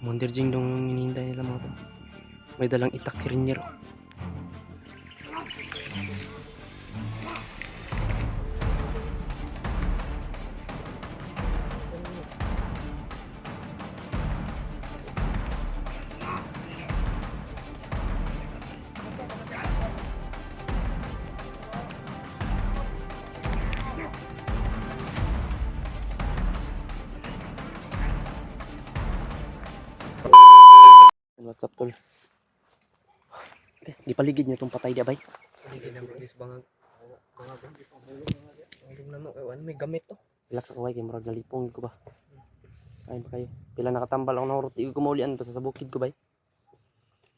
Wonder Jing dong yung hinihintay nila mga tol. May dalang itak rinyer. What's up tol? Di paligid niyo tong patay di abay. Hindi na maglis bangag bangag na mo ewan may gamit to. Relax ako kay murag nalipong ko ba. Ay ba kayo? Pila nakatambal ako na urot igo kumaulian pa sa bukid ko bay.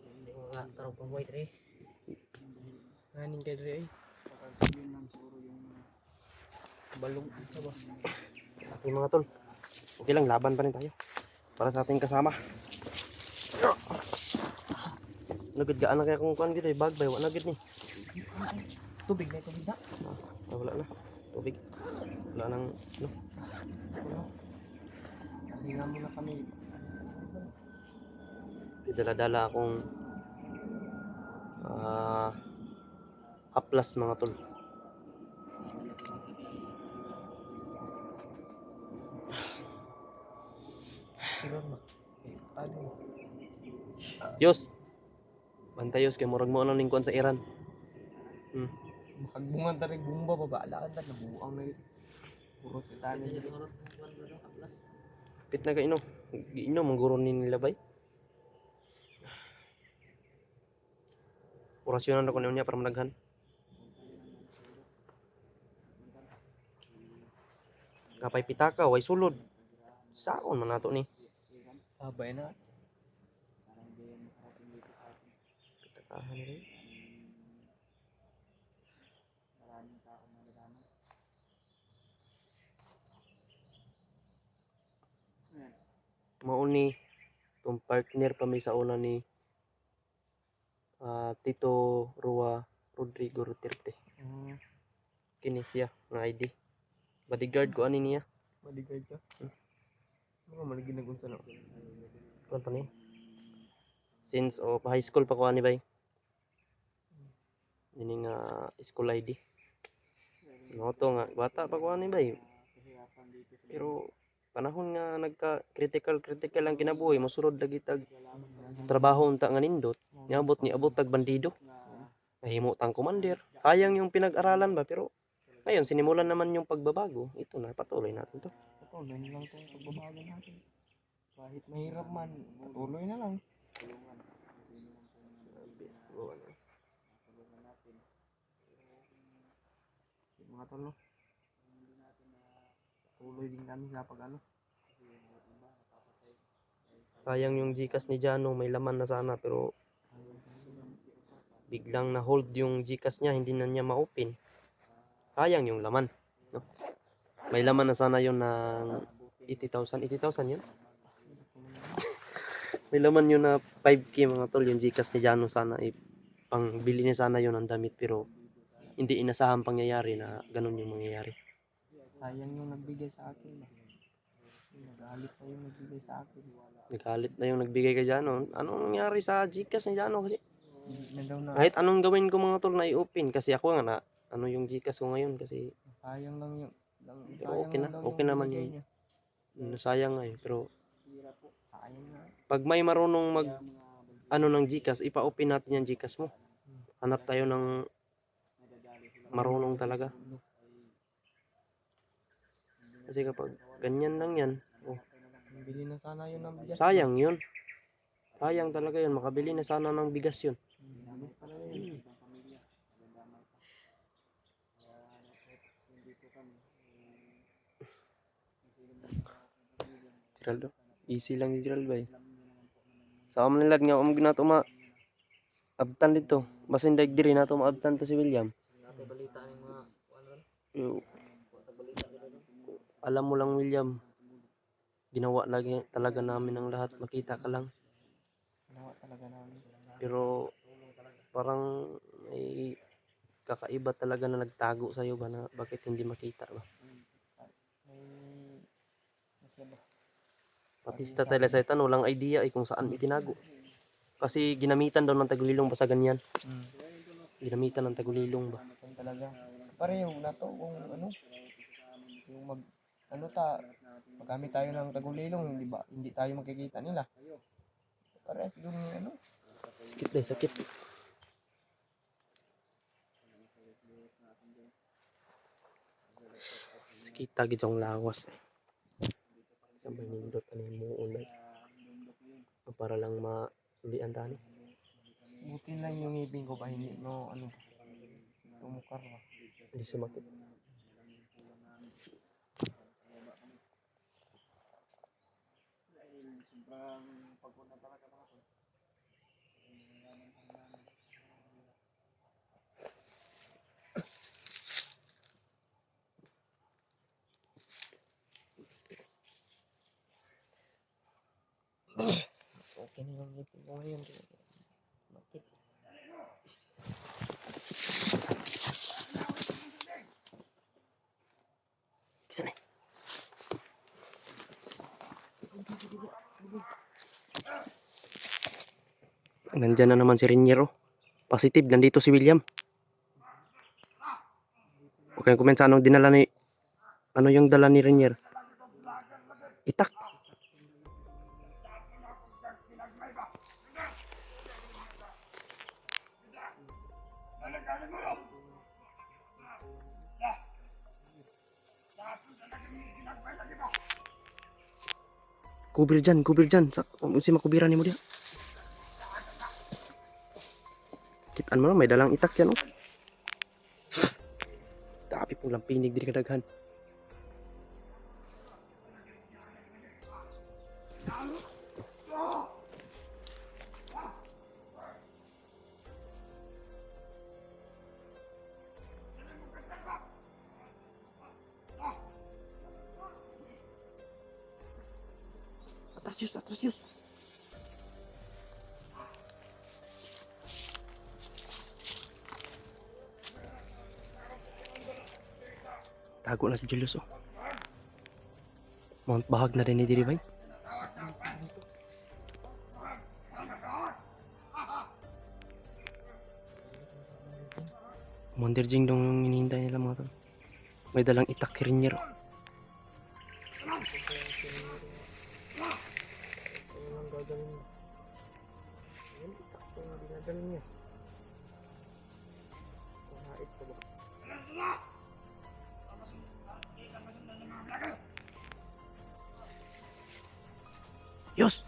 Hindi ko nga tarong pamoy dre. Aning kay dre ay. Balong isa ba? Okay mga tol. Okay lang laban pa rin tayo. Para sa ating kasama. Nagid gaan na kaya kung kuan gid bag bay wala gid ni. Tubig na. Wala na. Tubig. Wala nang no. Hinga muna kami. Dala-dala akong haplas mga tol. Pero na. Ano? Yos. Bantayos kay murag mo ano ning kuan sa Iran. Makagbungan ta rin bumba babaalaan ta nabuang na yun. Puro titani dito. Pit na ka ino. Ino mangguro ni nila bay. Orasyonan ako niya para managhan. Kapay pitaka way sulod. Saon man nato ni? Sabay na. Pitakahan rin. Mao ni tong partner pa may sa una ni Tito Rua Rodrigo Duterte. Kini siya nga ID. Bodyguard ko ani niya. Maligay ka. Mga maligay na kung saan ako. Kuan pa ni? Since high school pa ko ani bay. Ini nga school ID. No to nga bata pa ko ani bay. Pero panahon nga nagka critical ang kinabuhi mosulod lagi tag trabaho unta nga nindot. Niabot ni abot tag bandido. Nahimo tang commander. Sayang yung pinag-aralan ba pero ngayon sinimulan naman yung pagbabago. Ito na patuloy natin to. Patuloy na lang itong pagbabago natin. Kahit mahirap man, patuloy na lang. Mga tolo. Patuloy din kami sa pag-ano. Sayang yung Gcash ni Jano, may laman na sana pero biglang na hold yung Gcash niya, hindi na niya ma-open. Sayang yung laman. No? May laman na sana yun ng 80,000. 80,000 yun? May laman yun na 5K mga tol, yung Gcash ni Jano sana. Pang bili niya sana yun ng damit pero hindi inasahang pangyayari na ganun yung mangyayari. Sayang yung nagbigay sa akin. Nagalit na yung nagbigay sa akin. Nagalit na yung nagbigay kay Jano. Anong nangyari sa Gcash ni Jano kasi? Na daw na. Kahit anong gawin ko mga tol na i-open kasi ako nga na ano yung Gcash ko ngayon kasi Sayang lang yung pero okay na, daw okay yung naman binigay yung niya. sayang nga pero Sayang na. pag may marunong mag ano ng Gcash, ipa-open natin yung Gcash mo. Hanap tayo ng marunong talaga. Kasi kapag ganyan lang yan, Bili na sana yun ng bigas. sayang yun. Sayang talaga yun. Makabili na sana ng bigas yun. Geraldo, easy lang si Geraldo eh. Sa nilad nga nato abtan dito. Basin daig diri nato maabtan to si William. Balita ng mga Alam mo lang William, ginawa lagi talaga namin ang lahat, makita ka lang. ginawa talaga namin. Pero parang may kakaiba talaga na nagtago sa'yo ba na bakit hindi makita ba? Artista tayo sa itan, walang idea kung saan itinago. Kasi ginamitan daw ng tagulilong ba sa ganyan? Mm. Ginamitan ng tagulilong ba? Yan talaga. Pareho na to kung ano. Yung magamit tayo ng tagulilong, di ba? Hindi tayo makikita nila. Parehas doon yung ano. Sakit dahil sakit. Sakit tagid sa lawas. Sa may nindot ano yung muulay. Para lang masulian tani. Buti lang yung ngipin ko ba hindi no ano tumukar ba. Hindi sumakit. Okay na yung ngipin ko ngayon. Bakit? Isa na. Nandyan na naman si Riniero. Positive, nandito si William. Okay, comment sa anong dinala ni... Ano yung dala ni Rinier? Itak. Kubil dyan. Si makubiran ni mo dia. Kitaan mo na, may dalang itak yan, oh. Dami pong lampinig diri kadaghan. Atras Diyos. Tago na si Julius, oh. Mount bahag na din ni diri bay. Monster Jing dong yung hinihintay nila mga tol. May dalang itak Rinier. Ano ang gagawin mo? Yan, itak ko yung dinadala niya. Kahait ko ba? Yos!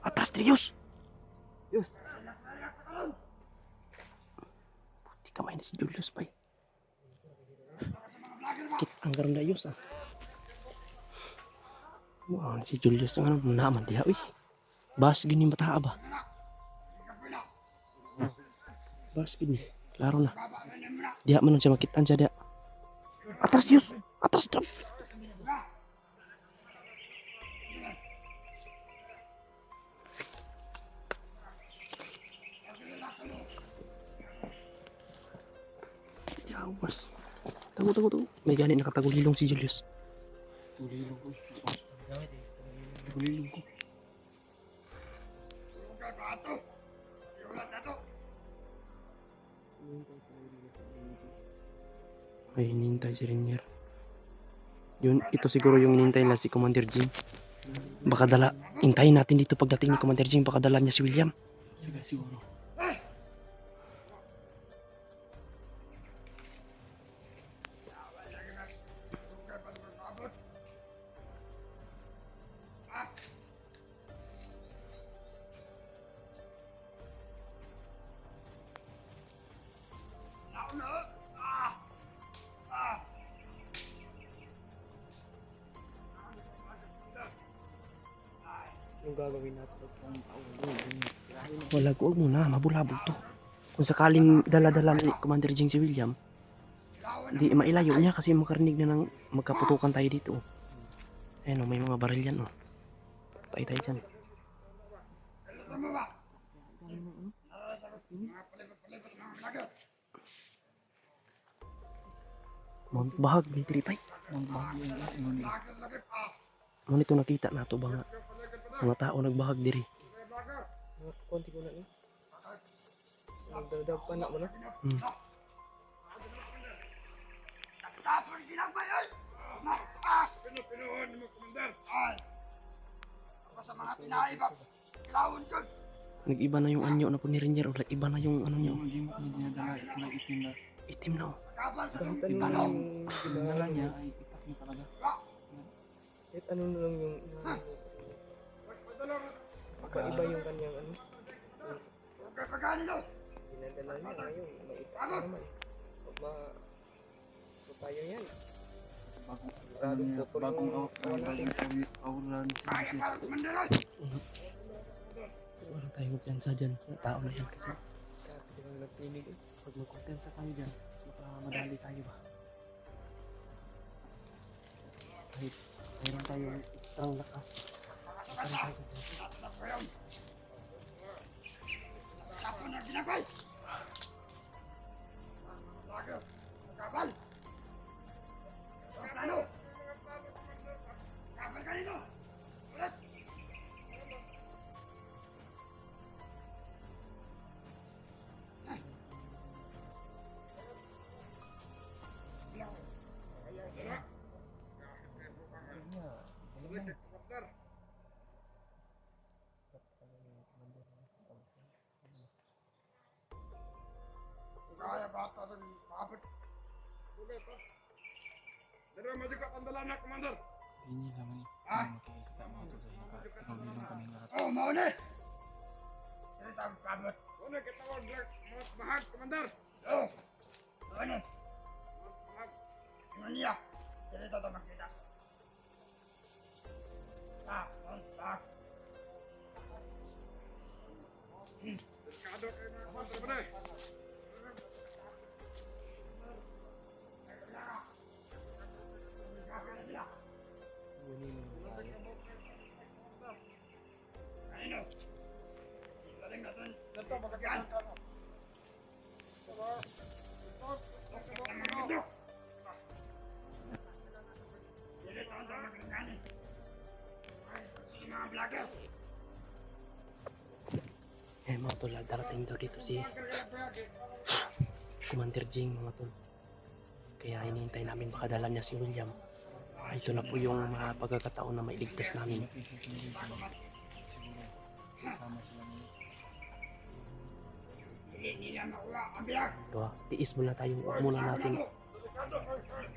Atas Diyos! Yus! Buti kamay na si Julius bay. Sakit ang garang na Yos, ah. Wow, si Julius ang ano, naman diha, uy. Bas gini mata ba? Bas gini, klaro na. Diha man siya makitaan siya diha. Atras Diyos! Atras Diyos! Jawas. Tago. May ganit nakatagulilong si Julius. Tulilong ko. Tagulilong ko. Ay, hinihintay si Rinier. Yun, ito siguro yung hinihintay nila si Commander Jing. Baka hintayin natin dito pagdating ni Commander Jing, baka dala niya si William. Sige, siguro. Yung gagawin natin pag Wala ko muna, mabulabog to. Kung sakaling dala-dala ni Commander Jing si William, hindi mailayo niya kasi makarinig na ng magkaputukan tayo dito. Ayan, oh, may mga baril yan, oh. Patay tayo dyan. Mount Bahag, may tripay. ng bagyo yung Ngunit ito nakita nato ba nga mga tao nagbahag diri. Konti ko na ni. Nagdadaw pa na mo na. Hmm. Pinuhon mo, Commander. Sa mga tinaibak, kilawon ko. Nag-iba na yung anyo na po ni Ranger, o iba na yung ano niyo. Yung gimmick niya dinadala, kulay itim na. Itim na. Kabal sa Kahit tubig. ano lang yung dinadala niya ay itak niya talaga. Kahit ano na lang yung iba yung kanyang ano. Okay, pagkano daw? Dinadala niya ngayon. Maitak na naman. Pag tayo yan. Bagong aura ni Kaya Sir. ka, Commander. Wala tayong magpiyansa dyan sa tao na yan kasi Kahit yung nagpinig eh. pag magkumpiyansa tayo dyan, baka madali tayo ba? Kahit mayroon tayong isang lakas. Isang tayo dyan. Tapon na ginagay. Lager, kabal. Ano? Kabal kanino? Ulit. Kaya ba ito rin mabot? Dara maju ka pandalana, Commander. Hindi naman Ah? makikita mo ito sa mukha. Ikaw din kami lahat. Oh, mauna. Dili tayo kabot. Una kita wag mga bahag, Commander. Oh, mauna. Bahag. Mania. Dili tayo makita. Ah, ah. Delikado kayo mga Commander ba na? Ano? Galing natin. Ito, magkakyan. Dili tayo magkakyan. Sige mga vlogger. Eh mga tol, darating daw dito si Commander Jing mga tol. Kaya hinihintay namin baka dala niya si William. Ito na po yung mga pagkakataon na mailigtas namin. Siguro kasama sila niya. Hindi nila makuha ang biyak. Diba? Tiis muna tayo.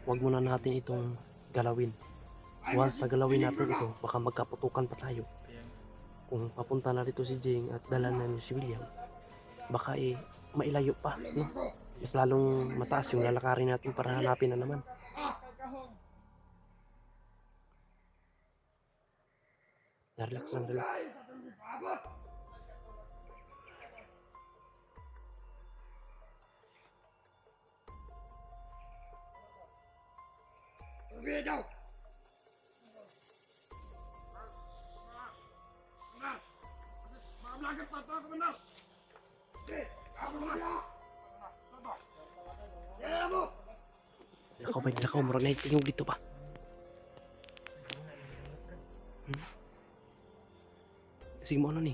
Huwag muna natin itong galawin. Once na galawin natin ito, baka magkaputukan pa tayo. Kung papunta na rito si Jing at dala na niya si William, baka mailayo pa. No? Mas lalong mataas yung lalakarin natin para hanapin na naman. Relax lang, relax. Sabihin daw. Mga vlogger pa to, Commander. Ako mo na. Yan mo. Nakaw ba, nakaw, murag na yung dito pa. Sige mo ano ni?